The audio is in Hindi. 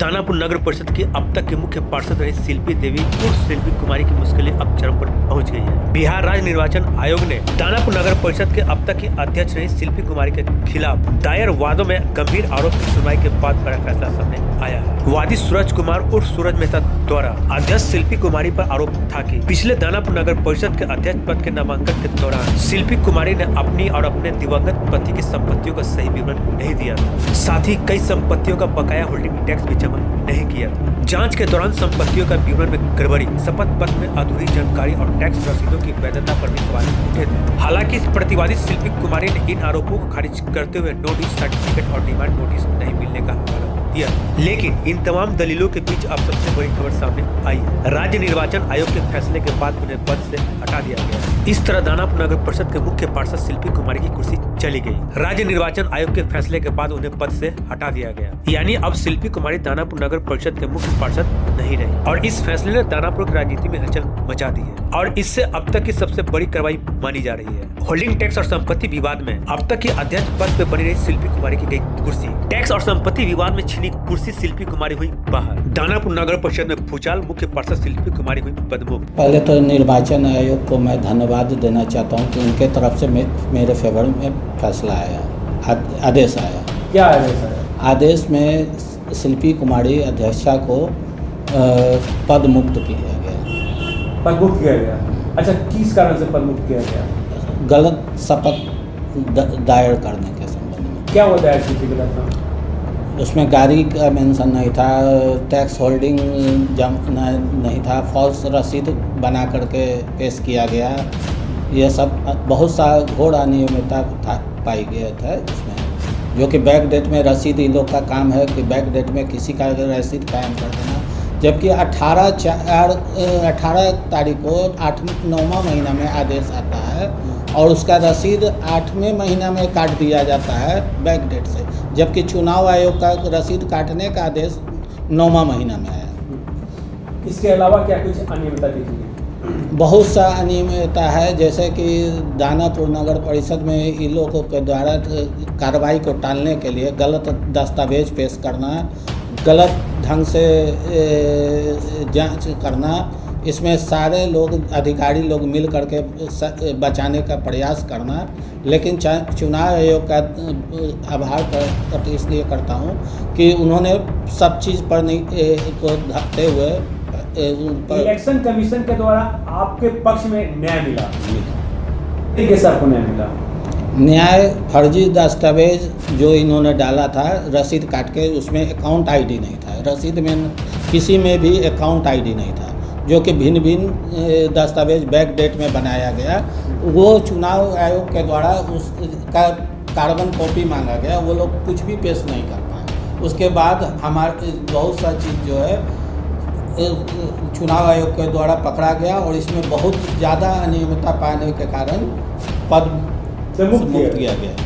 दानापुर नगर परिषद की अब तक की मुख्य पार्षद रही शिल्पी देवी उर्फ शिल्पी कुमारी की मुश्किलें अब चरम पर पहुंच गई है। बिहार राज्य निर्वाचन आयोग ने दानापुर नगर परिषद के अब तक की अध्यक्ष रही शिल्पी कुमारी के खिलाफ दायर वादों में गंभीर आरोप की सुनवाई के बाद बड़ा फैसला सामने आया है। वादी सूरज कुमार उर्फ सूरज मेहता द्वारा अध्यक्ष शिल्पी कुमारी पर आरोप था कि पिछले दानापुर नगर परिषद के अध्यक्ष पद के नामांकन के दौरान शिल्पी कुमारी ने अपनी और अपने दिवंगत पति की संपत्तियों का सही विवरण नहीं दिया था। साथ ही कई संपत्तियों का बकाया होल्डिंग टैक्स भी जमा नहीं किया था। जांच के दौरान संपत्तियों का विवरण में गड़बड़ी, शपथ पत्र में अधूरी जानकारी और टैक्स रसीदों की वैधता पर भी सवाल उठे थे। हालांकि प्रतिवादी शिल्पी कुमारी ने इन आरोपों को खारिज करते हुए नोटिस, सर्टिफिकेट और डिमांड नोटिस नहीं मिलने का हवाला दिया। लेकिन इन तमाम दलीलों के बीच अब सबसे बड़ी खबर सामने आई है। राज्य निर्वाचन आयोग के फैसले के बाद उन्हें पद से हटा दिया गया। इस तरह दानापुर नगर परिषद के मुख्य पार्षद शिल्पी कुमारी की कुर्सी चली गई। राज्य निर्वाचन आयोग के फैसले के बाद उन्हें पद से हटा दिया गया, यानी अब शिल्पी कुमारी दानापुर नगर परिषद के मुख्य पार्षद नहीं रही। और इस फैसले ने दानापुर की राजनीति में हलचल मचा दी है और इससे अब तक की सबसे बड़ी कार्रवाई मानी जा रही है। होल्डिंग टैक्स और संपत्ति विवाद में अब तक की अध्यक्ष पद पर बनी रही शिल्पी कुमारी की गई कुर्सी। टैक्स और संपत्ति विवाद में छिनी कुर्सी शिल्पी कुमारी हुई बाहर। दानापुर नगर परिषद में भूचाल, मुख्य पार्षद शिल्पी कुमारी हुई पदमुक्त। पहले तो निर्वाचन आयोग को मैं धन्यवाद देना चाहता हूं कि उनके तरफ से मेरे फेवर में फैसला आया, आदेश आया। क्या आदेश आया? आदेश में शिल्पी कुमारी अध्यक्षा को पद मुक्त किया गया। पद मुक्त किया गया? अच्छा, किस कारण से पद मुक्त किया गया? गलत शपथ दायर करने के संबंध में। क्या वो दायर की थी गलत? उसमें गाड़ी का मेंशन नहीं था, टैक्स होल्डिंग नहीं था, फॉल्स रसीद बना करके पेश किया गया। ये सब बहुत सा घोर अनियमितता पाई गया था इसमें, जो कि बैक डेट में रसीद, इन लोग का काम है कि बैक डेट में किसी का रसीद कायम कर देना, जबकि 18 तारीख को 9वां महीना में आदेश आता है और उसका रसीद 8वें महीना में काट दिया जाता है बैक डेट से, जबकि चुनाव आयोग का रसीद काटने का आदेश 9वां महीना में आया। इसके अलावा क्या कुछ अनियमितता दिखी? बहुत सा अनियमितता है, जैसे कि दानापुर नगर परिषद में इन लोगों के द्वारा कार्रवाई को टालने के लिए गलत दस्तावेज पेश करना, गलत ढंग से जांच करना, इसमें सारे लोग अधिकारी लोग मिल करके बचाने का प्रयास करना। लेकिन चुनाव आयोग का आभार इसलिए करता हूं कि उन्होंने सब चीज़ पर को ढकते हुए इलेक्शन कमीशन के द्वारा आपके पक्ष में न्याय मिला? कैसे आपको न्याय मिला? न्याय फर्जी दस्तावेज जो इन्होंने डाला था रसीद काट के, उसमें अकाउंट आईडी नहीं था, रसीद में किसी में भी अकाउंट आईडी नहीं था, जो कि भिन्न भिन्न दस्तावेज बैक डेट में बनाया गया। वो चुनाव आयोग के द्वारा उसका कार्बन कॉपी मांगा गया, वो लोग कुछ भी पेश नहीं कर पाए। उसके बाद हमारे बहुत सा चीज़ जो है चुनाव आयोग के द्वारा पकड़ा गया और इसमें बहुत ज़्यादा अनियमितता पाने के कारण पद से मुक्त किया गया।